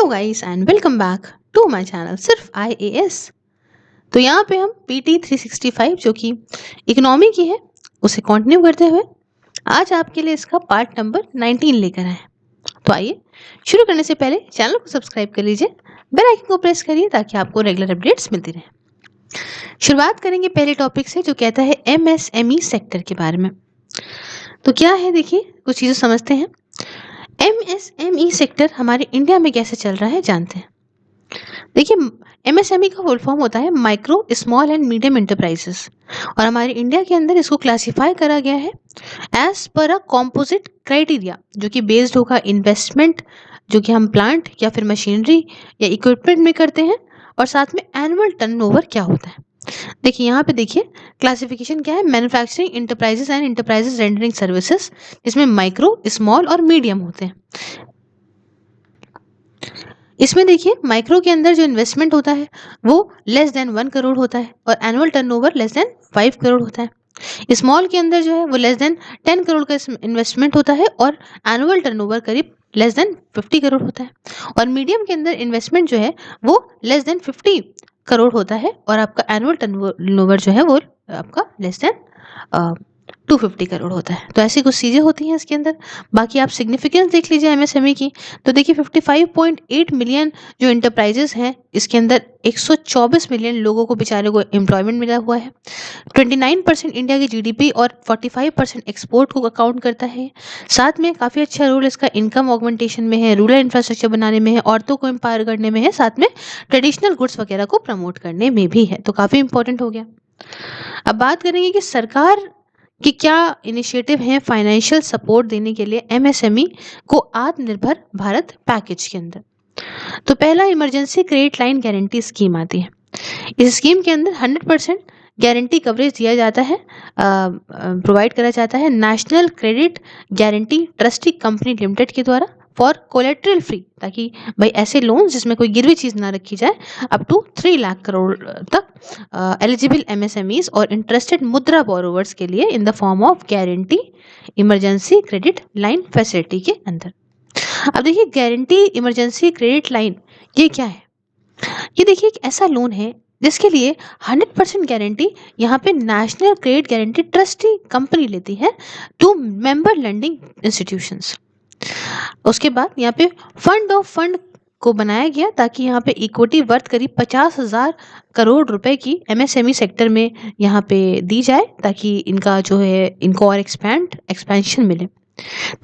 Hello guys and welcome back to my channel सिर्फ IAS। तो यहाँ पे हम PT 365 जो कि इकोनॉमी की है उसे कंटिन्यू करते हुए आज आपके लिए इसका पार्ट नंबर 19 लेकर आए। तो आइए शुरू करने से पहले चैनल को सब्सक्राइब कर लीजिए, बेल आइकन को प्रेस करिए ताकि आपको रेगुलर अपडेट्स मिलती रहे। शुरुआत करेंगे पहले टॉपिक से जो कहता है MSME सेक्टर के बारे में। तो क्या है, देखिए कुछ चीज़ें समझते हैं। MSME सेक्टर हमारे इंडिया में कैसे चल रहा है जानते हैं। देखिए, MSME का फुल फॉर्म होता है micro small and medium enterprises, और हमारे इंडिया के अंदर इसको क्लासिफाई करा गया है एज पर अ कॉम्पोजिट क्राइटेरिया, जो कि बेस्ड होगा इन्वेस्टमेंट जो कि हम प्लांट या फिर मशीनरी या इक्विपमेंट में करते हैं, और साथ में एनुअल टर्नओवर क्या होता है। देखिए यहाँ पे देखिए क्लासिफिकेशन क्या है, manufacturing enterprises and enterprises rendering services, जिसमें माइक्रो स्मॉल और मीडियम होते हैं। इसमें देखिए माइक्रो के अंदर जो इन्वेस्टमेंट होता है वो लेस देन 1 करोड़ होता है और annual turnover less than 5 crore होता है। स्मॉल के अंदर जो है वो लेस देन 10 करोड़ का इन्वेस्टमेंट होता है और एनुअल टर्नओवर करीब लेस देन 50 करोड़ होता है। और मीडियम के अंदर इन्वेस्टमेंट जो है वो लेस देन 50 करोड़ होता है और आपका एनुअल टर्नओवर जो है वो आपका लेस देन 250 करोड़ होता है। तो ऐसी कुछ चीज़ें होती हैं इसके अंदर। बाकी आप सिग्निफिकेंस देख लीजिए MSME की, तो देखिए 55.8 मिलियन जो इंटरप्राइजेस हैं इसके अंदर 124 मिलियन लोगों को बेचारे को एम्प्लॉयमेंट मिला हुआ है। 29% इंडिया की GDP और 45% एक्सपोर्ट को अकाउंट करता है। साथ में काफ़ी अच्छा रोल इसका इनकम ऑगमेंटेशन में है, रूरल इंफ्रास्ट्रक्चर बनाने में है, औरतों को एम्पावर करने में है, साथ में ट्रेडिशनल गुड्स वगैरह को प्रमोट करने में भी है। तो काफ़ी इंपॉर्टेंट हो गया। अब बात करेंगे कि सरकार कि क्या इनिशिएटिव हैं फाइनेंशियल सपोर्ट देने के लिए MSME को आत्मनिर्भर भारत पैकेज के अंदर। तो पहला emergency credit line guarantee scheme आती है। इस स्कीम के अंदर 100% गारंटी कवरेज दिया जाता है, प्रोवाइड करा जाता है national credit guarantee trustee company limited के द्वारा फॉर कोलेट्रल फ्री, ताकि भाई ऐसे लोन जिसमें कोई गिरवी चीज़ ना रखी जाए, अप टू 3 लाख करोड़ तक एलिजिबल MSMEs और इंटरेस्टेड मुद्रा बोरोवर्स के लिए in the form of guarantee emergency credit line facility के अंदर। अब देखिए गारंटी इमरजेंसी क्रेडिट लाइन ये क्या है। ये देखिए एक ऐसा लोन है जिसके लिए 100% गारंटी यहाँ पे national credit guarantee trustee company लेती है टू मेंबर लेंडिंग इंस्टीट्यूशंस। उसके बाद यहाँ पे फंड ऑफ फंड को बनाया गया ताकि यहाँ पे इक्विटी वर्थ करीब 50,000 करोड़ रुपए की MSME सेक्टर में यहाँ पे दी जाए, ताकि इनका जो है इनको और एक्सपेंशन मिले।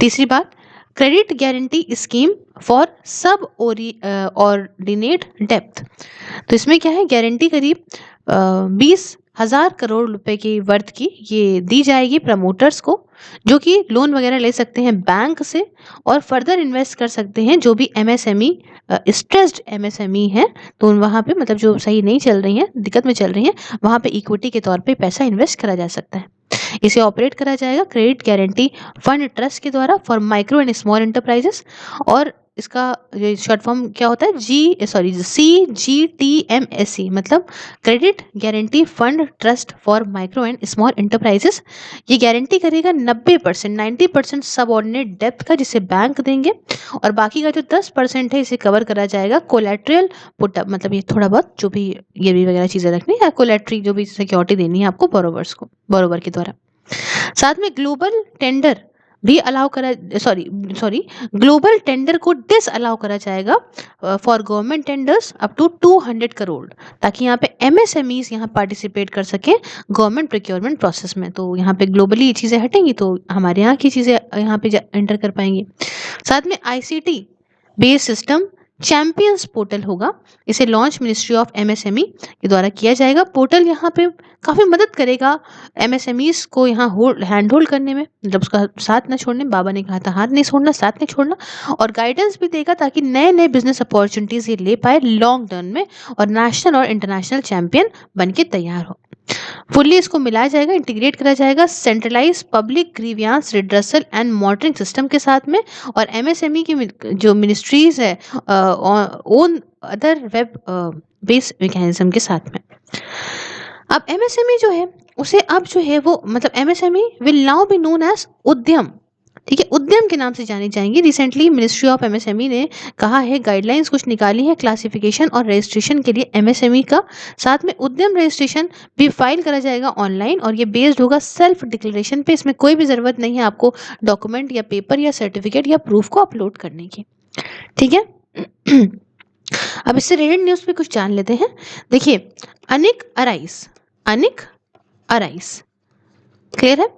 तीसरी बात, क्रेडिट गारंटी स्कीम फॉर सब ऑर्डिनेट डेप्थ। तो इसमें क्या है, गारंटी करीब 20,000 करोड़ रुपए की वर्थ की ये दी जाएगी प्रमोटर्स को, जो कि लोन वगैरह ले सकते हैं बैंक से और फर्दर इन्वेस्ट कर सकते हैं जो भी MSME स्ट्रेस्ड MSME है, तो वहाँ पे मतलब जो सही नहीं चल रही हैं, दिक्कत में चल रही हैं, वहाँ पे इक्विटी के तौर पे पैसा इन्वेस्ट करा जा सकता है। इसे ऑपरेट करा जाएगा क्रेडिट गारंटी फंड ट्रस्ट के द्वारा for micro and small enterprises, और इसका शॉर्ट फॉर्म क्या होता है CGTMSE, मतलब credit guarantee fund trust for micro and small enterprises. ये गारंटी करेगा 90% सब ऑर्डिनेट डेप्थ का जिसे बैंक देंगे, और बाकी का जो 10% है इसे कवर करा जाएगा कोलेट्रल पुटअप, मतलब ये थोड़ा बहुत जो भी गिरवी वगैरह चीज़ें रखनी है, कोलेट्री जो भी सिक्योरिटी देनी है आपको बोरोवर के द्वारा। साथ में ग्लोबल टेंडर भी अलाउ करा सॉरी ग्लोबल टेंडर को डिस अलाउ करा जाएगा for government tenders up to 200 crore, ताकि यहाँ पे MSMEs यहाँ पार्टिसिपेट कर सकें गवर्नमेंट प्रोक्योरमेंट प्रोसेस में। तो यहाँ पे ग्लोबली ये चीज़ें हटेंगी तो हमारे यहाँ की चीज़ें यहाँ पे एंटर कर पाएंगी। साथ में ICT based system champions portal होगा, इसे लॉन्च मिनिस्ट्री ऑफ MSME के द्वारा किया जाएगा। पोर्टल यहाँ पे काफ़ी मदद करेगा MSMEs को यहाँ हैंड होल्ड करने में, मतलब उसका साथ न छोड़ने, बाबा ने कहा था हाथ नहीं छोड़ना साथ नहीं छोड़ना, और गाइडेंस भी देगा ताकि नए नए बिजनेस अपॉर्चुनिटीज ये ले पाए लॉन्ग टर्म में और नेशनल और इंटरनेशनल चैंपियन बन के तैयार हो। फुल्ली इसको मिलाया जाएगा, इंटीग्रेट करा जाएगा centralise public grievance redressal and monitoring system के साथ में, और MSME की जो मिनिस्ट्रीज है own other web based mechanism के साथ में। अब MSME जो है उसे अब जो है वो मतलब MSME will now be known as Udyam ठीक है, उद्यम के नाम से जानी जाएंगी। रिसेंटली मिनिस्ट्री ऑफ एमएसएमई ने कहा है, गाइडलाइंस कुछ निकाली है क्लासिफिकेशन और रजिस्ट्रेशन के लिए एमएसएमई का, साथ में उद्यम रजिस्ट्रेशन भी फाइल करा जाएगा ऑनलाइन और ये बेस्ड होगा सेल्फ डिक्लेरेशन पे। इसमें कोई भी ज़रूरत नहीं है आपको डॉक्यूमेंट या पेपर या सर्टिफिकेट या प्रूफ को अपलोड करने की। ठीक है। अब इससे रिलेटेड न्यूज़ पे कुछ जान लेते हैं। देखिए, ANIC ARISE, ANIC ARISE clear है?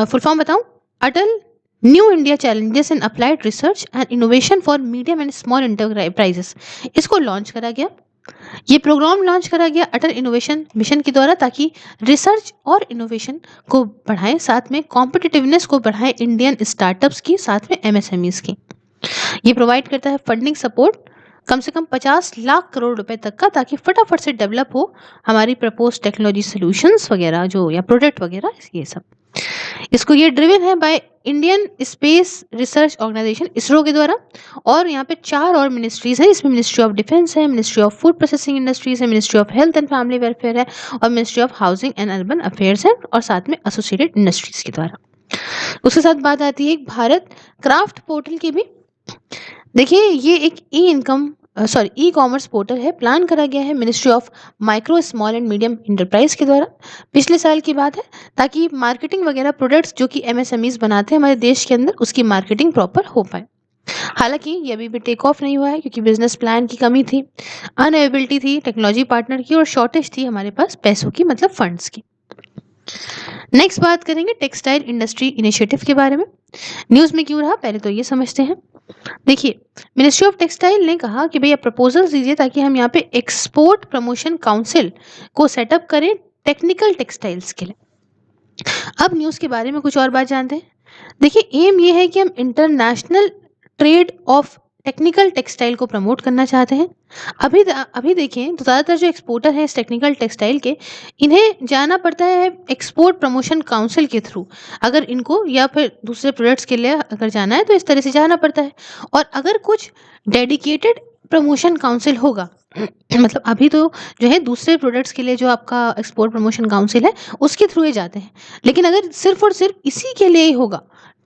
फुल फॉर्म बताऊं? Atal new India challenges in applied research and innovation for medium and small enterprises, इसको लॉन्च करा गया। ये प्रोग्राम लॉन्च करा गया अटल इनोवेशन मिशन के द्वारा, ताकि रिसर्च और इनोवेशन को बढ़ाएं, साथ में कॉम्पिटिटिवनेस को बढ़ाएं इंडियन स्टार्टअप्स की, साथ में एमएसएमईज की। ये प्रोवाइड करता है फंडिंग सपोर्ट कम से कम 50 लाख करोड़ रुपए तक का, ताकि फटाफट से डेवलप हो हमारी प्रपोज टेक्नोलॉजी सॉल्यूशंस वगैरह जो या प्रोडक्ट वगैरह ये सब। इसको ये ड्रिवन है by Indian Space Research Organisation ISRO के द्वारा, और यहाँ पे 4 और मिनिस्ट्रीज है। इसमें मिनिस्ट्री ऑफ डिफेंस है, ministry of food processing industries है, ministry of health and family welfare है, और ministry of housing and urban affairs है, और साथ में एसोसिएटेड इंडस्ट्रीज के द्वारा। उसके साथ बात आती है एक भारत क्राफ्ट पोर्टल की भी। देखिए, ये एक ई कॉमर्स पोर्टल है, प्लान करा गया है ministry of micro small and medium enterprise के द्वारा। पिछले साल की बात है, ताकि मार्केटिंग वगैरह प्रोडक्ट्स जो कि एमएसएमईज बनाते हैं हमारे देश के अंदर, उसकी मार्केटिंग प्रॉपर हो पाए। हालांकि ये अभी भी टेक ऑफ नहीं हुआ है, क्योंकि बिजनेस प्लान की कमी थी, अनअवेलेबिलिटी थी टेक्नोलॉजी पार्टनर की, और शॉर्टेज थी हमारे पास पैसों की, मतलब फंड्स की। नेक्स्ट बात करेंगे टेक्सटाइल इंडस्ट्री इनिशिएटिव के बारे में। न्यूज़ में क्यों रहा, पहले तो ये समझते हैं। देखिए, मिनिस्ट्री ऑफ टेक्सटाइल ने कहा कि भैया प्रपोजल दीजिए, ताकि हम यहाँ पे एक्सपोर्ट प्रमोशन काउंसिल को सेटअप करें टेक्निकल टेक्सटाइल्स के लिए। अब न्यूज़ के बारे में कुछ और बात जानते हैं। देखिए, एम ये है कि हम international trade off technical textile को प्रमोट करना चाहते हैं। अभी देखें तो ज़्यादातर जो एक्सपोर्टर हैं इस टेक्निकल टेक्सटाइल के, इन्हें जाना पड़ता है एक्सपोर्ट प्रमोशन काउंसिल के थ्रू। अगर इनको या फिर दूसरे प्रोडक्ट्स के लिए अगर जाना है तो इस तरह से जाना पड़ता है। और अगर कुछ डेडिकेटेड प्रमोशन काउंसिल होगा मतलब अभी तो जो है दूसरे प्रोडक्ट्स के लिए जो आपका एक्सपोर्ट प्रमोशन काउंसिल है उसके थ्रू ही जाते हैं, लेकिन अगर सिर्फ और सिर्फ इसी के लिए ही होगा,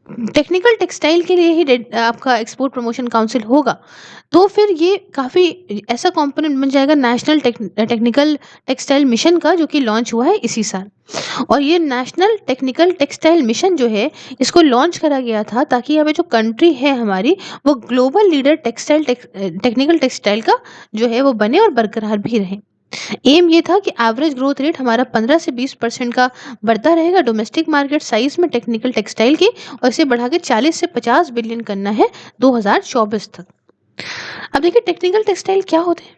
टेक्निकल टेक्सटाइल के लिए ही आपका एक्सपोर्ट प्रमोशन काउंसिल होगा, तो फिर ये काफ़ी ऐसा कंपोनेंट बन जाएगा नेशनल टेक्निकल टेक्सटाइल मिशन का, जो कि लॉन्च हुआ है इसी साल। और ये नेशनल टेक्निकल टेक्सटाइल मिशन जो है, इसको लॉन्च करा गया था ताकि हमें जो कंट्री है हमारी, वो ग्लोबल लीडर टेक्निकल टेक्सटाइल का जो है वो बने और बरकरार भी रहे। एम ये था कि एवरेज ग्रोथ रेट हमारा 15 से 20% का बढ़ता रहेगा डोमेस्टिक मार्केट साइज में टेक्निकल टेक्सटाइल की, और इसे बढ़ा के 40 से 50 बिलियन करना है 2024 तक। अब देखिए, टेक्निकल टेक्सटाइल क्या होते हैं।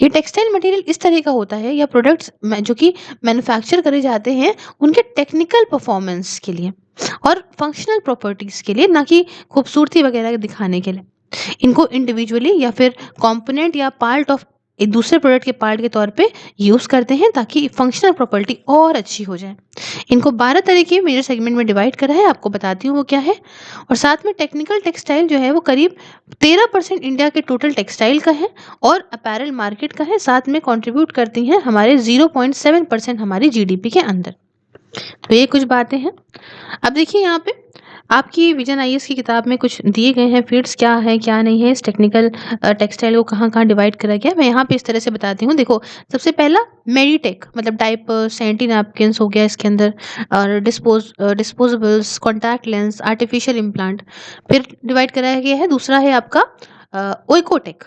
ये टेक्सटाइल मटेरियल इस तरह का होता है, या प्रोडक्ट्स जो कि मैन्युफैक्चर करे जाते हैं उनके टेक्निकल परफॉर्मेंस के लिए और फंक्शनल प्रॉपर्टीज के लिए, ना कि खूबसूरती वगैरह दिखाने के लिए। इनको इंडिविजुअली या फिर कंपोनेंट या पार्ट ऑफ एक दूसरे प्रोडक्ट के पार्ट के तौर पे यूज़ करते हैं, ताकि फंक्शनल प्रॉपर्टी और अच्छी हो जाए। इनको 12 तरह के मेजर सेगमेंट में डिवाइड करा है, आपको बताती हूँ वो क्या है। और साथ में टेक्निकल टेक्सटाइल जो है वो करीब 13% इंडिया के टोटल टेक्सटाइल का है और अपैरल मार्केट का है, साथ में कंट्रीब्यूट करती हैं हमारे 0.7% हमारी जीडीपी के अंदर। तो ये कुछ बातें हैं। अब देखिए, यहाँ पे आपकी विजन आईएएस की किताब में कुछ दिए गए हैं फील्ड्स, क्या है क्या नहीं है, इस टेक्निकल टेक्सटाइल को कहाँ कहाँ डिवाइड करा गया। मैं यहाँ पे इस तरह से बताती हूँ। देखो, सबसे पहला मेडिटेक, मतलब डायपर, सैनिटरी नैपकिन्स हो गया इसके अंदर, और disposables, contact lens, artificial implant. फिर डिवाइड कराया गया है, दूसरा है आपका ओइकोटेक,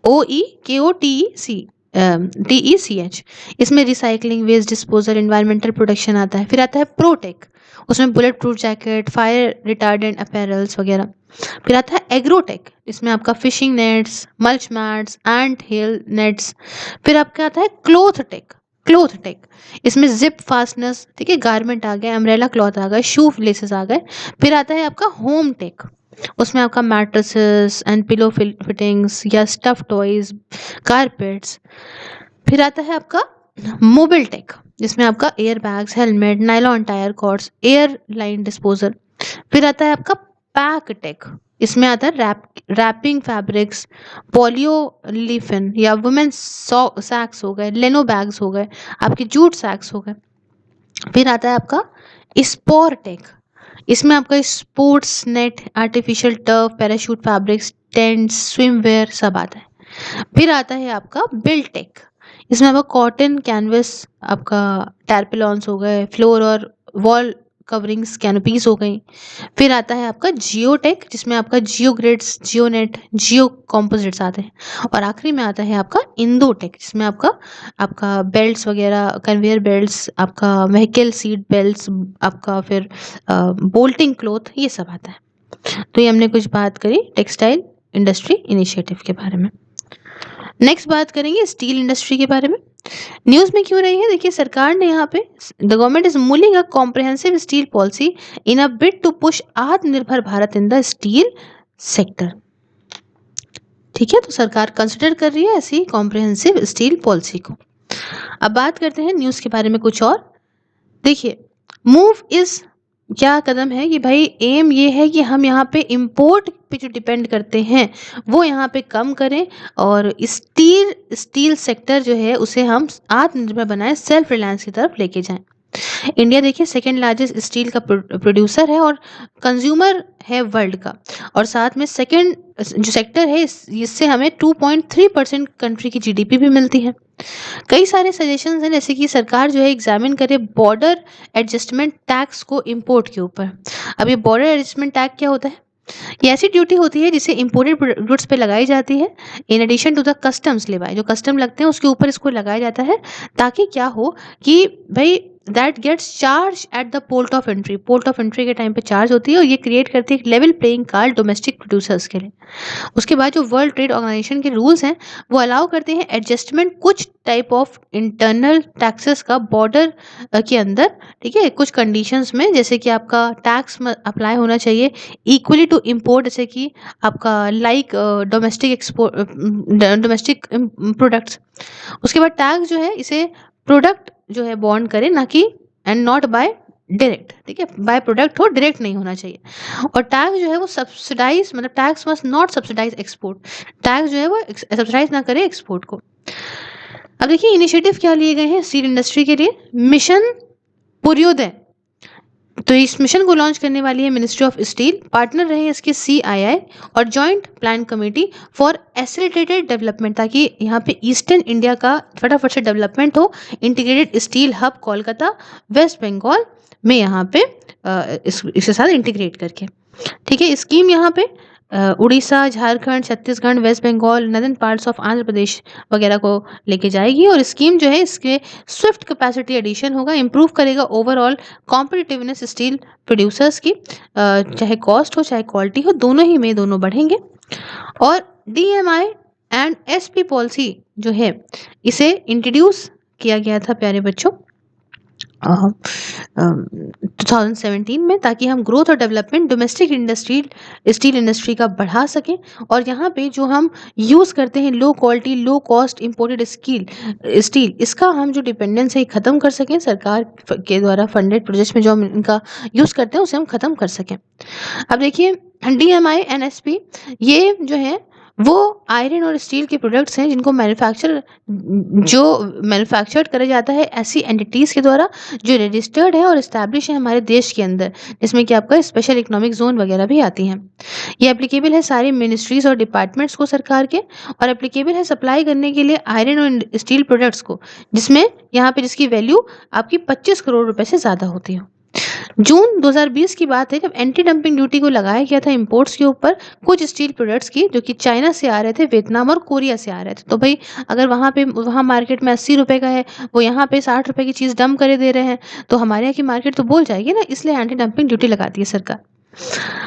OEKOTEC, इसमें recycling, waste disposal, environmental protection आता है। फिर आता है प्रोटेक, उसमें bullet proof jacket, fire retardant apparels वगैरह। फिर आता है एग्रोटेक, इसमें आपका फिशिंग नेट्स, मल्च मैट्स, एंट हेल नेट्स। फिर आपका आता है क्लोथ टेक, इसमें जिप फास्टनर्स, ठीक है, गारमेंट आ गए, अम्ब्रेला क्लॉथ आ गए, शू लेसेस आ गए। फिर आता है आपका होम टेक, उसमें आपका मैट्रेसेस एंड पिलो फिटिंग्स या स्टफ टॉयज, कारपेट्स। फिर आता है आपका मोबाइल टेक, जिसमें आपका air bags, helmet, nylon tyre cords, air line disposal. फिर आता है आपका पैक टेक, इसमें आता है रैपिंग फैब्रिक्स, पॉलियोलिफिन या वुमेन सैक्स हो गए, लेनो बैग्स हो गए, आपके जूट सैक्स हो गए। फिर आता है आपका स्पोर टेक, इसमें आपका sports net, artificial turf, parachute fabrics, tents, swimwear सब आता है। फिर आता है आपका बिल्ड टेक। इसमें आपका कॉटन कैनवस, आपका टैरपिलॉन्स हो गए, फ्लोर और वॉल कवरिंग्स, कैनोपीज हो गई। फिर आता है आपका जियो टेक, जिसमें आपका जियो ग्रिड्स, जियो नेट, जियो कॉम्पोजिट्स आते हैं। और आखिरी में आता है आपका इंडो टेक, जिसमें आपका आपका बेल्ट्स वगैरह, कन्वेयर बेल्ट्स, आपका व्हीकल सीट बेल्ट्स, आपका फिर बोल्टिंग क्लोथ, ये सब आता है। तो ये हमने कुछ बात करी टेक्सटाइल इंडस्ट्री इनिशिएटिव के बारे में। नेक्स्ट बात करेंगे स्टील इंडस्ट्री के बारे में। न्यूज़ में क्यों रही है, देखिए सरकार ने यहाँ पे the government is mulling a comprehensive steel policy in a bid to push Atmanirbhar Bharat in the steel sector. ठीक है, तो सरकार कंसिडर कर रही है ऐसी कॉम्प्रिहेंसिव स्टील पॉलिसी को। अब बात करते हैं न्यूज़ के बारे में कुछ और। देखिए मूव इज क्या कदम है कि भाई एम ये है कि हम यहाँ पे इंपोर्ट पे जो डिपेंड करते हैं वो यहाँ पे कम करें, और स्टील सेक्टर जो है उसे हम आत्मनिर्भर बनाएं, सेल्फ रिलायंस की तरफ लेके जाएं। इंडिया देखिए सेकेंड लार्जेस्ट स्टील का प्रोड्यूसर है और कंज्यूमर है वर्ल्ड का, और साथ में सेकेंड जो सेक्टर है इससे हमें 2.3% कंट्री की जीडीपी भी मिलती है। कई सारे सजेशंस हैं, जैसे कि सरकार जो है एग्जामिन करे बॉर्डर एडजस्टमेंट टैक्स को इंपोर्ट के ऊपर। अब ये बॉर्डर एडजस्टमेंट टैक्स क्या होता है, ये ऐसी ड्यूटी होती है जिसे इंपोर्टेड गुड्स पे लगाई जाती है in addition to the customs levy. जो कस्टम लगते हैं उसके ऊपर इसको लगाया जाता है, ताकि क्या हो कि भाई that gets charge at the port of entry. Port of entry के टाइम पे चार्ज होती है, और ये क्रिएट करती है एक level playing card domestic producers के लिए। उसके बाद जो वर्ल्ड ट्रेड ऑर्गेनाइजेशन के रूल्स हैं वो अलाउ करते हैं एडजस्टमेंट कुछ टाइप ऑफ इंटरनल टैक्सेस का बॉर्डर के अंदर। ठीक है, कुछ कंडीशंस में, जैसे कि आपका टैक्स अप्लाई होना चाहिए इक्वली टू इम्पोर्ट, जैसे कि आपका like domestic export, domestic products. उसके बाद टैक्स जो है इसे प्रोडक्ट जो है बॉन्ड करे, ना कि एंड नॉट बाय डायरेक्ट। ठीक है, बाय प्रोडक्ट हो, डायरेक्ट नहीं होना चाहिए। और टैक्स जो है वो सब्सिडाइज, मतलब tax must not subsidise export. Tax जो है वो सब्सिडाइज ना करे एक्सपोर्ट को। अब देखिए इनिशिएटिव क्या लिए गए हैं स्टील इंडस्ट्री के लिए। मिशन पूर्योदय, तो इस मिशन को लॉन्च करने वाली है मिनिस्ट्री ऑफ स्टील। पार्टनर रहे इसके सीआईआई और joint plan committee for facilitated development, ताकि यहाँ पे ईस्टर्न इंडिया का फटाफट से डेवलपमेंट हो। Integrated steel hub Kolkata West Bengal में यहाँ पे इसके साथ इंटीग्रेट करके। ठीक है, स्कीम यहाँ पे Orissa, Jharkhand, Chhattisgarh, West Bengal, northern parts of Andhra Pradesh वगैरह को लेके जाएगी। और स्कीम जो है इसके स्विफ्ट कैपेसिटी एडिशन होगा, इम्प्रूव करेगा ओवरऑल कॉम्पिटिटिवनेस स्टील प्रोड्यूसर्स की, चाहे कॉस्ट हो चाहे क्वालिटी हो, दोनों ही में दोनों बढ़ेंगे। और डीएमआई एंड एसपी पॉलिसी जो है इसे इंट्रोड्यूस किया गया था प्यारे बच्चों 2017 में, ताकि हम ग्रोथ और development domestic industry steel industry का बढ़ा सकें। और यहाँ पे जो हम यूज़ करते हैं low quality low cost imported steel, इसका हम जो डिपेंडेंस है ख़त्म कर सकें, सरकार के द्वारा फंडेड प्रोजेक्ट्स में जो हम इनका यूज़ करते हैं उसे हम ख़त्म कर सकें। अब देखिए डीएमआई एनएसपी ये जो है वो आयरन और स्टील के प्रोडक्ट्स हैं जिनको मैन्युफैक्चर्ड करा जाता है ऐसी एंटिटीज़ के द्वारा जो रजिस्टर्ड है और इस्टेब्लिश है हमारे देश के अंदर, जिसमें कि आपका स्पेशल इकोनॉमिक जोन वगैरह भी आती हैं। ये एप्लीकेबल है सारी मिनिस्ट्रीज और डिपार्टमेंट्स को सरकार के, और एप्लीकेबल है सप्लाई करने के लिए आयरन और स्टील प्रोडक्ट्स को, जिसमें यहाँ पे जिसकी वैल्यू आपकी 25 करोड़ रुपए से ज़्यादा होती है। जून 2020 की बात है जब एंटी डंपिंग ड्यूटी को लगाया गया था इंपोर्ट्स के ऊपर कुछ स्टील प्रोडक्ट्स की, जो कि चाइना से आ रहे थे, वियतनाम और कोरिया से आ रहे थे। तो भाई अगर वहाँ मार्केट में 80 रुपए का है, वो यहाँ पे 60 रुपए की चीज़ डंप करे दे रहे हैं, तो हमारे यहाँ की मार्केट तो बोल जाएगी ना, इसलिए एंटी डंपिंग ड्यूटी लगाती है सरकार।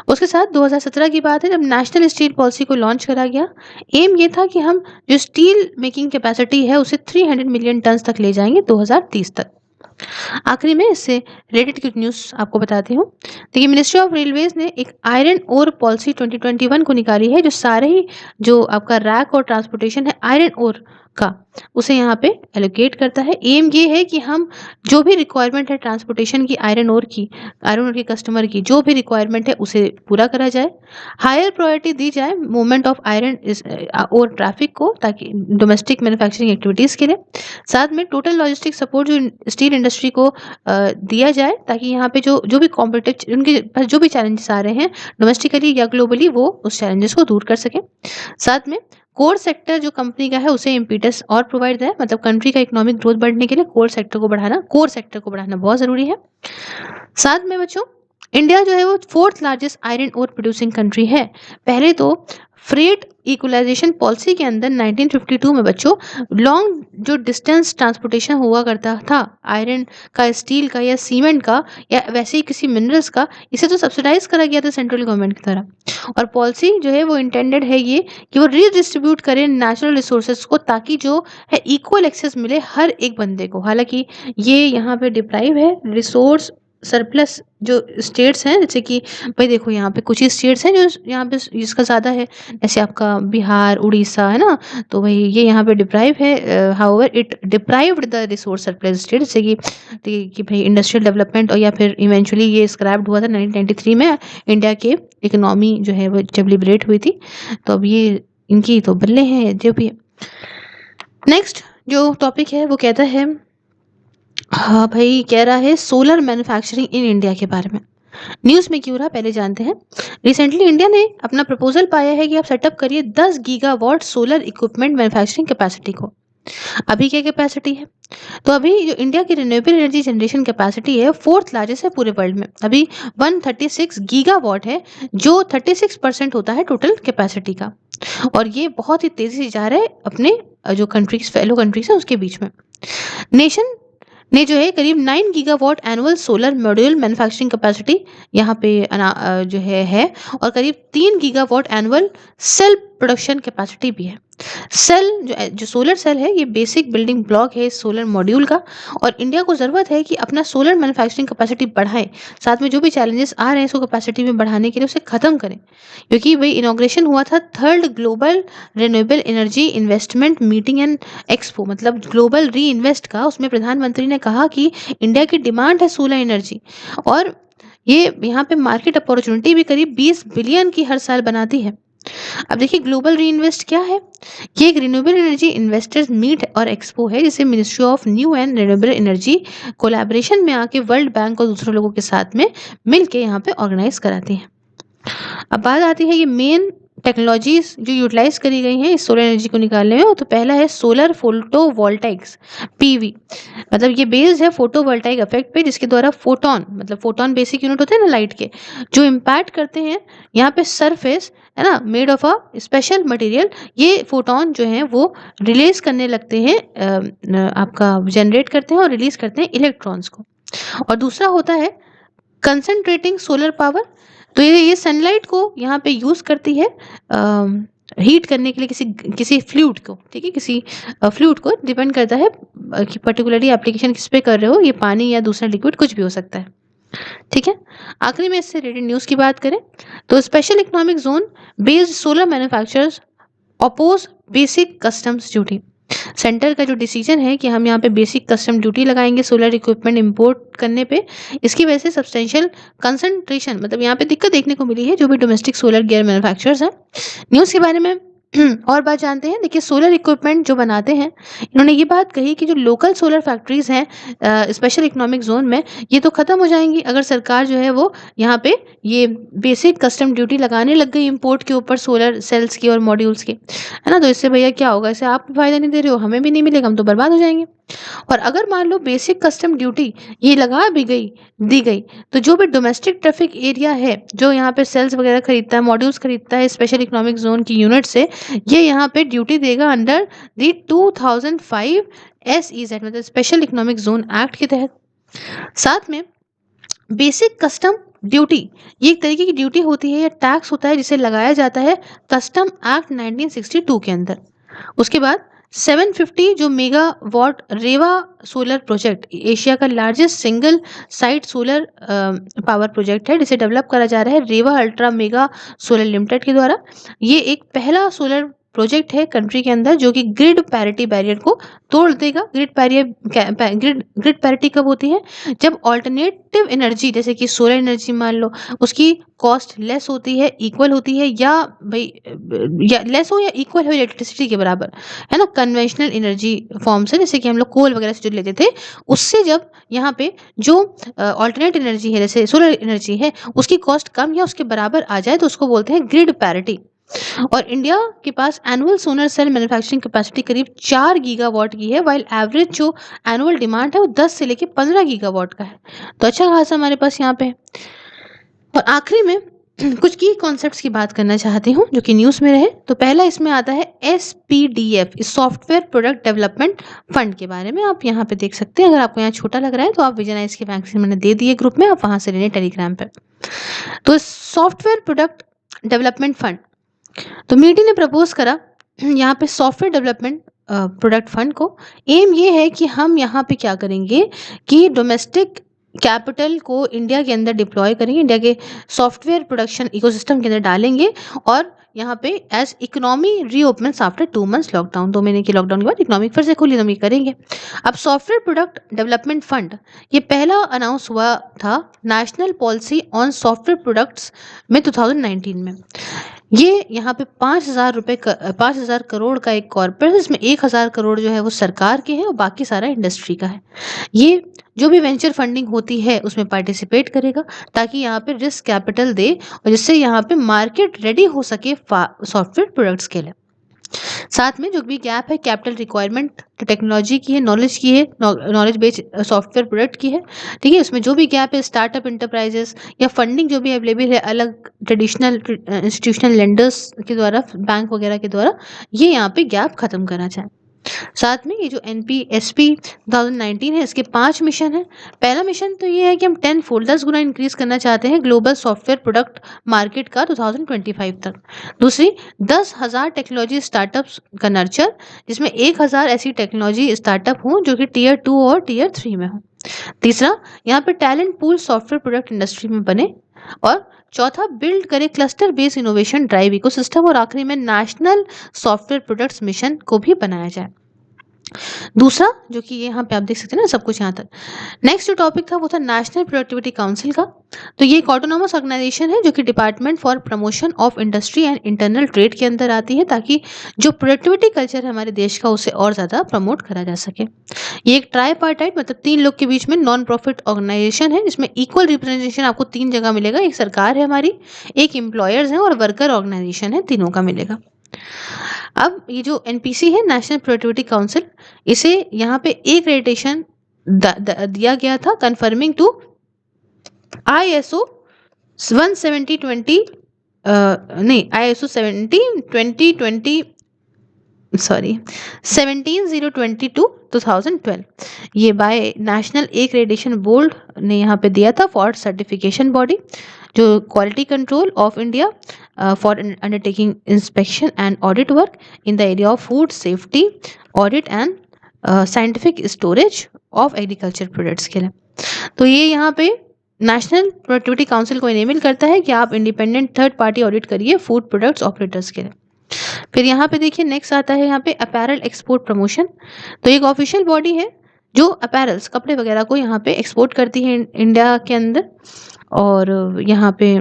उसके साथ 2017 की बात है जब नेशनल स्टील पॉलिसी को लॉन्च करा गया। एम ये था कि हम जो स्टील मेकिंग कैपेसिटी है उसे 300 मिलियन टन तक ले जाएंगे 2030 तक। आखिरी में इससे रिलेटेड कुछ न्यूज़ आपको बताती हूँ। देखिए मिनिस्ट्री ऑफ रेलवेज ने एक आयरन ओर पॉलिसी 2021 को निकाली है, जो सारे ही जो आपका रैक और ट्रांसपोर्टेशन है आयरन ओर का उसे यहाँ पे एलोकेट करता है। एम ये है कि हम जो भी रिक्वायरमेंट है ट्रांसपोर्टेशन की, आयरन ओर के कस्टमर की जो भी रिक्वायरमेंट है उसे पूरा करा जाए। हायर प्रायोरिटी दी जाए मूवमेंट ऑफ आयरन और ट्रैफिक को, ताकि डोमेस्टिक मैन्युफैक्चरिंग एक्टिविटीज़ के लिए। साथ में टोटल लॉजिस्टिक सपोर्ट जो स्टील इंडस्ट्री को दिया जाए, ताकि यहाँ पे जो जो भी कॉम्पिटिटिव उनके पास जो भी चैलेंजेस आ रहे हैं डोमेस्टिकली या ग्लोबली, वो उस चैलेंजेस को दूर कर सकें। साथ में कोर सेक्टर जो कंपनी का है उसे इम्पीटस और प्रोवाइड है, मतलब कंट्री का इकोनॉमिक ग्रोथ बढ़ने के लिए कोर सेक्टर को बढ़ाना बहुत ज़रूरी है। साथ में बच्चों, इंडिया जो है वो fourth largest iron ore producing country है। पहले तो फ्रेट इक्वलाइजेशन पॉलिसी के अंदर 1952 में बच्चों लॉन्ग जो डिस्टेंस ट्रांसपोर्टेशन हुआ करता था आयरन का, स्टील का या सीमेंट का या वैसे ही किसी मिनरल्स का, इसे तो सब्सिडाइज करा गया था सेंट्रल गवर्नमेंट की तरह। और पॉलिसी जो है वो इंटेंडेड है ये कि वो रीडिस्ट्रीब्यूट करें नेचुरल रिसोर्सेज को, ताकि जो है इक्वल एक्सेस मिले हर एक बंदे को। हालांकि ये यहाँ पे डिप्राइव है रिसोर्स सरप्लस जो स्टेट्स हैं, जैसे कि भाई देखो यहाँ पे कुछ ही स्टेट्स हैं जो यहाँ पे जिसका ज़्यादा है, जैसे आपका बिहार, उड़ीसा है ना, तो भाई ये यहाँ पे डिप्राइव है। However it deprived the resource surplus state, जैसे कि भाई इंडस्ट्रियल डेवलपमेंट, और या फिर इवेंचुअली ये स्क्रैप्ड हुआ था 1993 में इंडिया के इकोनॉमी जो है वो जब लिबरेट हुई थी। तो अब ये इनकी तो बल्ले हैं जो भी। नेक्स्ट जो टॉपिक है वो कहता है, हाँ भाई, कह रहा है सोलर मैन्युफैक्चरिंग इन इंडिया के बारे में। न्यूज़ में क्यों रहा पहले जानते हैं। रिसेंटली इंडिया ने अपना प्रपोजल पाया है कि आप सेटअप करिए 10 gigawatt solar equipment manufacturing capacity को। अभी क्या कैपेसिटी है, तो अभी जो इंडिया की रिन्यूएबल एनर्जी जनरेशन कैपेसिटी है फोर्थ लार्जेस्ट है पूरे वर्ल्ड में। अभी 136 गीगावाट है, जो 36% होता है टोटल कैपेसिटी का। और ये बहुत ही तेजी से जा रहा है अपने जो कंट्रीज, फेलो कंट्रीज है उसके बीच में। नेशन ने जो है करीब 9 gigawatt annual solar module manufacturing capacity यहाँ पे जो है, और करीब 3 gigawatt annual cell production capacity भी है। सेल जो सोलर सेल है ये बेसिक बिल्डिंग ब्लॉक है इस सोलर मॉड्यूल का, और इंडिया को ज़रूरत है कि अपना सोलर मैन्युफैक्चरिंग कैपेसिटी बढ़ाए। साथ में जो भी चैलेंजेस आ रहे हैं इसको कैपेसिटी में बढ़ाने के लिए उसे ख़त्म करें, क्योंकि वही इनॉग्रेशन हुआ था third global renewable energy investment meeting and expo, मतलब ग्लोबल री इन्वेस्ट का। उसमें प्रधानमंत्री ने कहा कि इंडिया की डिमांड है सोलर एनर्जी, और ये यहाँ पे मार्केट अपॉर्चुनिटी भी करीब 20 बिलियन की हर साल बनाती है। अब देखिए ग्लोबल री इन्वेस्ट क्या है, ये एक रिन्यूएबल एनर्जी इन्वेस्टर्स मीट और एक्सपो है, जिसे ministry of new and renewable energy collaboration में आके वर्ल्ड बैंक और दूसरे लोगों के साथ में मिल के यहाँ पे ऑर्गेनाइज कराती है। अब बात आती है ये मेन टेक्नोलॉजीज जो यूटिलाइज करी गई हैं इस सोलर एनर्जी को निकालने में। तो पहला है सोलर फोटोवोल्टाइक्स, पीवी, मतलब ये बेस्ड है फोटोवोल्टाइक इफेक्ट पे, जिसके द्वारा फोटोन, मतलब फोटोन बेसिक यूनिट होते हैं ना लाइट के, जो इम्पैक्ट करते हैं यहाँ पे सरफेस है ना, made of a special material, ये फोटोन जो हैं वो रिलीज करने लगते हैं, आपका जनरेट करते हैं और रिलीज करते हैं इलेक्ट्रॉन्स को। और दूसरा होता है कंसंट्रेटिंग सोलर पावर, तो ये सनलाइट को यहाँ पे यूज़ करती है हीट करने के लिए किसी किसी फ्लूइड को, ठीक है, किसी फ्लूइड को, डिपेंड करता है कि पर्टिकुलरली एप्लीकेशन किस पे कर रहे हो, ये पानी या दूसरा लिक्विड कुछ भी हो सकता है। ठीक है, आखिरी में इससे रिलेटेड न्यूज़ की बात करें तो special economic zone based solar manufacturers oppose basic customs duty. Centre का जो डिसीजन है कि हम यहाँ पे बेसिक कस्टम ड्यूटी लगाएंगे सोलर इक्विपमेंट इंपोर्ट करने पे, इसकी वजह से सब्सटेंशियल कंसंट्रेशन, मतलब यहाँ पे दिक्कत देखने को मिली है जो भी डोमेस्टिक सोलर गियर मैन्युफैक्चरर्स हैं। न्यूज़ के बारे में और बात जानते हैं। देखिए सोलर इक्विपमेंट जो बनाते हैं, इन्होंने ये बात कही कि जो लोकल सोलर फैक्ट्रीज हैं स्पेशल इकोनॉमिक जोन में, ये तो ख़त्म हो जाएंगी अगर सरकार जो है वो यहाँ पे ये बेसिक कस्टम ड्यूटी लगाने लग गई इंपोर्ट के ऊपर सोलर सेल्स की और मॉड्यूल्स की, है ना। तो इससे भैया क्या होगा, इससे आप फायदा नहीं दे रहे हो, हमें भी नहीं मिलेगा, हम तो बर्बाद हो जाएंगे। और अगर मान लो बेसिक कस्टम ड्यूटी ये लगा भी गई, दी गई, तो जो भी डोमेस्टिक ट्रैफिक एरिया है जो यहाँ पे सेल्स वगैरह खरीदता है, मॉड्यूल्स खरीदता है स्पेशल इकोनॉमिक जोन की यूनिट से, ये यहाँ पे ड्यूटी देगा अंडर दी 2005 SEZ, मतलब स्पेशल इकोनॉमिक जोन एक्ट के तहत। साथ में बेसिक कस्टम ड्यूटी ये एक तरीके की ड्यूटी होती है या टैक्स होता है जिसे लगाया जाता है कस्टम एक्ट 1962 के अंदर। उसके बाद 750 जो मेगावाट रेवा सोलर प्रोजेक्ट एशिया का largest single site solar power project है, जिसे डेवलप करा जा रहा है रेवा अल्ट्रा मेगा सोलर लिमिटेड के द्वारा। ये एक पहला सोलर प्रोजेक्ट है कंट्री के अंदर जो कि ग्रिड पैरिटी बैरियर को तोड़ देगा। ग्रिड पैरिटी कब होती है? जब ऑल्टरनेटिव एनर्जी जैसे कि सोलर एनर्जी मान लो, उसकी कॉस्ट लेस होती है, इक्वल होती है, या भाई या लेस हो या इक्वल हो इलेक्ट्रिसिटी के बराबर, है ना, कन्वेंशनल एनर्जी फॉर्म से, जैसे कि हम लोग कोल वगैरह से जो लेते थे, उससे जब यहाँ पे जो ऑल्टरनेट एनर्जी है जैसे सोलर एनर्जी है उसकी कॉस्ट कम या उसके बराबर आ जाए तो उसको बोलते हैं ग्रिड पैरिटी। और इंडिया के पास annual solar cell manufacturing capacity करीब 4 गीगावाट की है, वाइल एवरेज जो एनुअल डिमांड है वो 10 से लेके 15 गीगावाट का है। तो अच्छा खासा हमारे पास यहाँ पे है। और आखिरी में कुछ की कॉन्सेप्ट्स की बात करना चाहती हूँ जो कि न्यूज़ में रहे। तो पहला इसमें आता है SPDF, software product development fund के बारे में। आप यहाँ पे देख सकते हैं, अगर आपको यहाँ छोटा लग रहा है तो आप विजनाइज के वैक्सीन मैंने दे दिए ग्रुप में, आप वहाँ से लेने टेलीग्राम पर। तो सॉफ्टवेयर प्रोडक्ट डेवलपमेंट फंड, तो मीटी ने प्रपोज करा यहाँ पे सॉफ्टवेयर डेवलपमेंट प्रोडक्ट फंड को। एम ये है कि हम यहाँ पे क्या करेंगे कि डोमेस्टिक कैपिटल को इंडिया के अंदर डिप्लॉय करेंगे, इंडिया के सॉफ्टवेयर प्रोडक्शन इकोसिस्टम के अंदर डालेंगे, और यहाँ पे as economy reopens after 2 months lockdown, 2 महीने की लॉकडाउन के बाद इकोनॉमी फिर से खुली तो हम ये करेंगे। अब सॉफ्टवेयर प्रोडक्ट डेवलपमेंट फंड ये पहला अनाउंस हुआ था national policy on software products में 2019 में। ये यहाँ पे 5,000 करोड़ का एक कॉर्पस, इसमें 1,000 करोड़ जो है वो सरकार के हैं और बाकी सारा इंडस्ट्री का है। ये जो भी वेंचर फंडिंग होती है उसमें पार्टिसिपेट करेगा ताकि यहाँ पे रिस्क कैपिटल दे और जिससे यहाँ पे मार्केट रेडी हो सके सॉफ्टवेयर प्रोडक्ट्स के लिए। साथ में जो भी गैप है कैपिटल रिक्वायरमेंट टेक्नोलॉजी की है, नॉलेज की है, नॉलेज बेस्ड सॉफ्टवेयर प्रोडक्ट की है, ठीक है, उसमें जो भी गैप है स्टार्टअप इंटरप्राइजेस या फंडिंग जो भी अवेलेबल है अलग ट्रेडिशनल इंस्टीट्यूशनल लेंडर्स के द्वारा, बैंक वगैरह के द्वारा, ये यहाँ पे गैप खत्म करना चाहें। साथ में ये जो NPSP 2019 है इसके 5 मिशन है। पहला मिशन तो ये है कि हम 10 फोल्ड 10 गुना इंक्रीज करना चाहते हैं ग्लोबल सॉफ्टवेयर प्रोडक्ट मार्केट का 2025 तक। दूसरी 10,000 टेक्नोलॉजी स्टार्टअप्स का नर्चर, जिसमें 1,000 ऐसी टेक्नोलॉजी स्टार्टअप हों जो कि टियर 2 और टियर 3 में हो। तीसरा यहाँ पे talent pool software product industry में बने। और चौथा बिल्ड करे cluster based innovation drive ecosystem. और आखिरी में नेशनल सॉफ्टवेयर प्रोडक्ट्स मिशन को भी बनाया जाए। दूसरा जो कि यहाँ पे आप देख सकते हैं ना सब कुछ यहाँ तक। नेक्स्ट जो टॉपिक था वो था नेशनल प्रोडक्टिविटी काउंसिल का। तो ये एक ऑटोनॉमस ऑर्गेनाइजेशन है जो कि department for promotion of industry and internal trade के अंदर आती है ताकि जो प्रोडक्टिविटी कल्चर है हमारे देश का उसे और ज़्यादा प्रमोट करा जा सके। ये एक ट्राईपार्टाइट मतलब 3 लोग के बीच में नॉन प्रॉफिट ऑर्गेनाइजेशन है जिसमें इक्वल रिप्रेजेंटेशन आपको 3 जगह मिलेगा। एक सरकार है हमारी, एक एम्प्लॉयर्स है और वर्कर ऑर्गेनाइजेशन है, तीनों का मिलेगा। अब ये जो NPC है नेशनल प्रोडक्टिविटी काउंसिल, इसे यहाँ पे एक एक्रेडिटेशन दिया गया था कन्फर्मिंग टू ISO 17020 नहीं ISO 17022 ये बाय नेशनल एक्रेडिटेशन बोर्ड ने यहाँ पे दिया था फॉर सर्टिफिकेशन बॉडी जो quality control of India for undertaking inspection and audit work in the area of food safety audit and scientific storage of agriculture products के लिए। तो ये यहाँ पे नेशनल प्रोडक्टिविटी काउंसिल को इनेबल करता है कि आप इंडिपेंडेंट थर्ड पार्टी ऑडिट करिए फूड प्रोडक्ट्स ऑपरेटर्स के लिए। फिर यहाँ पे देखिए नेक्स्ट आता है यहाँ पे अपैरल एक्सपोर्ट प्रमोशन। तो एक ऑफिशियल बॉडी है जो अपैरल्स कपड़े वगैरह को यहाँ पे एक्सपोर्ट करती है इंडिया के अंदर। और यहाँ पे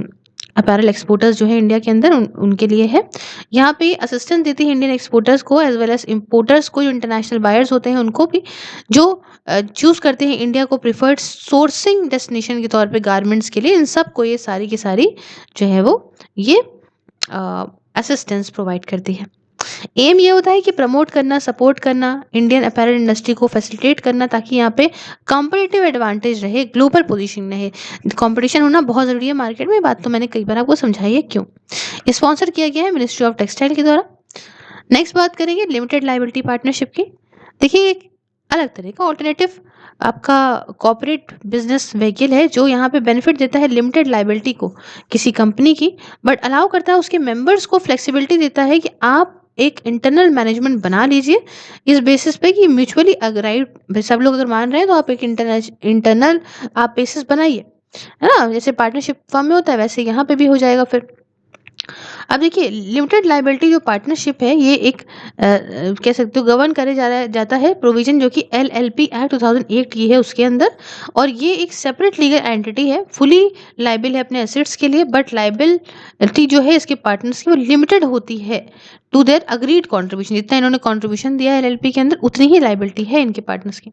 अपैरल एक्सपोर्टर्स जो है इंडिया के अंदर उनके लिए है। यहाँ पे असिस्टेंस देती है इंडियन एक्सपोर्टर्स को एज वेल एज इम्पोर्टर्स को, जो इंटरनेशनल बायर्स होते हैं उनको भी, जो चूज़ करते हैं इंडिया को प्रिफर्ड सोर्सिंग डेस्टिनेशन के तौर पे गारमेंट्स के लिए। इन सब को ये सारी की सारी जो है वो ये असिस्टेंस प्रोवाइड करती है। एम ये होता है कि प्रमोट करना, सपोर्ट करना इंडियन अपैरल इंडस्ट्री को फैसिलिटेट करना ताकि यहाँ पे कॉम्पिटिटिव एडवांटेज रहे, ग्लोबल पोजीशन रहे। कंपटीशन होना बहुत ज़रूरी है मार्केट में, बात तो मैंने कई बार आपको समझाई है क्यों। स्पॉन्सर किया गया है मिनिस्ट्री ऑफ टेक्सटाइल के द्वारा। नेक्स्ट बात करेंगे लिमिटेड लाइबिलिटी पार्टनरशिप की। देखिए एक अलग तरह का ऑल्टरनेटिव आपका कॉर्पोरेट बिजनेस व्हीकल है जो यहाँ पे बेनिफिट देता है लिमिटेड लाइबिलिटी को किसी कंपनी की, बट अलाउ करता है उसके मेंबर्स को फ्लेक्सिबिलिटी देता है कि आप एक इंटरनल मैनेजमेंट बना लीजिए इस बेसिस पे कि म्यूचुअली अग्राइड सब लोग अगर मान रहे हैं तो आप एक इंटरनल आप बेसिस बनाइए, है ना, जैसे पार्टनरशिप फर्म में होता है वैसे यहाँ पे भी हो जाएगा। फिर अब देखिए लिमिटेड लायबिलिटी जो पार्टनरशिप है ये एक कह सकते हो गवर्न करे जाता है प्रोविजन जो कि एलएलपी एक्ट 2008 की है उसके अंदर। और ये एक सेपरेट लीगल एंटिटी है, फुली लाइबल है अपने एसेट्स के लिए, बट लाइबिलिटी जो है इसके पार्टनर्स की वो लिमिटेड होती है टू देयर अग्रीड कंट्रीब्यूशन। जितना इन्होंने कंट्रीब्यूशन दिया है एलएलपी के अंदर उतनी ही लाइबिलिटी है इनके पार्टनर्स की।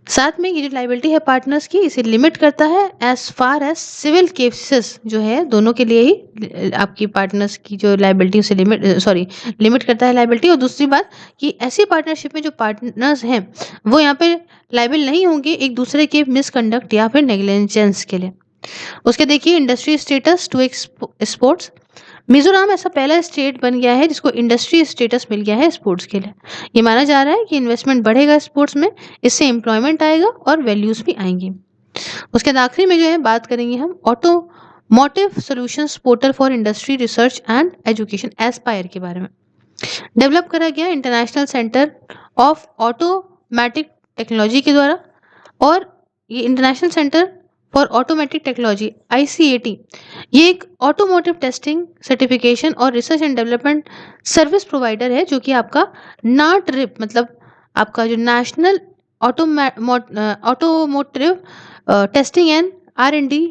साथ में ये जो लाइबिलिटी है पार्टनर्स की इसे लिमिट करता है as far as civil cases जो है दोनों के लिए ही आपकी पार्टनर्स की जो लाइबिलिटी उसे लिमिट करता है लाइबिलिटी। और दूसरी बात कि ऐसी पार्टनरशिप में जो पार्टनर्स हैं वो यहाँ पे लाइबल नहीं होंगे एक दूसरे के मिसकंडक्ट या फिर नेग्लिजेंस के लिए। उसके देखिए industry status to sports. Mizoram ऐसा पहला स्टेट बन गया है जिसको इंडस्ट्री स्टेटस मिल गया है स्पोर्ट्स के लिए। ये माना जा रहा है कि इन्वेस्टमेंट बढ़ेगा स्पोर्ट्स में, इससे एम्प्लॉयमेंट आएगा और वैल्यूज भी आएंगी। उसके बाद आखिरी में जो है बात करेंगे हम automotive solutions portal for industry research and education Aspire के बारे में। डेवलप करा गया international centre of automatic technology के द्वारा। और ये international centre for automatic technology ICAT ये एक ऑटोमोटिव टेस्टिंग सर्टिफिकेशन और research and development service provider है जो कि आपका नाट्रिप मतलब आपका जो national automotive testing and R&D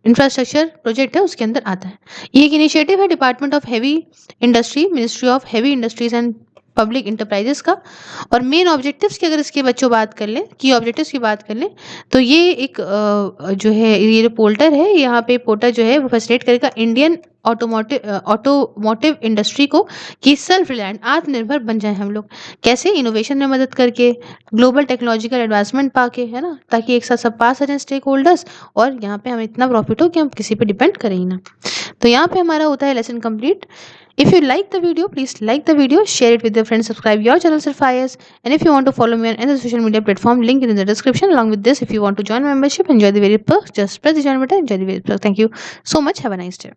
infrastructure project है उसके अंदर आता है। ये एक इनिशिएटिव है department of heavy industry, ministry of heavy industries and public enterprises का। और मेन ऑब्जेक्टिव्स की अगर इसके बच्चों बात कर लें, की ऑब्जेक्टिव्स की बात कर लें तो ये एक जो है ये जो पोर्टल है यहाँ पे पोर्टल जो है वो फैसिलिटेट करेगा इंडियन ऑटोमोटिव इंडस्ट्री को कि सेल्फ रिलायंट आत्मनिर्भर बन जाए हम लोग। कैसे? इनोवेशन में मदद करके, ग्लोबल टेक्नोलॉजिकल एडवांसमेंट पाके, है ना, ताकि एक साथ सब पास आ जाए स्टेक होल्डर्स और यहाँ पे हमें इतना प्रॉफिट हो कि हम किसी पे डिपेंड करें ही ना। तो यहाँ पे हमारा होता है lesson complete. If you like the video, please like the video, share it with your friends, subscribe your channel Surfires, and if you want to follow me on any social media platform, link is in the description. Along with this, if you want to join my membership, enjoy the very perks, just press the join button, enjoy the very perks. Thank you so much. Have a nice day.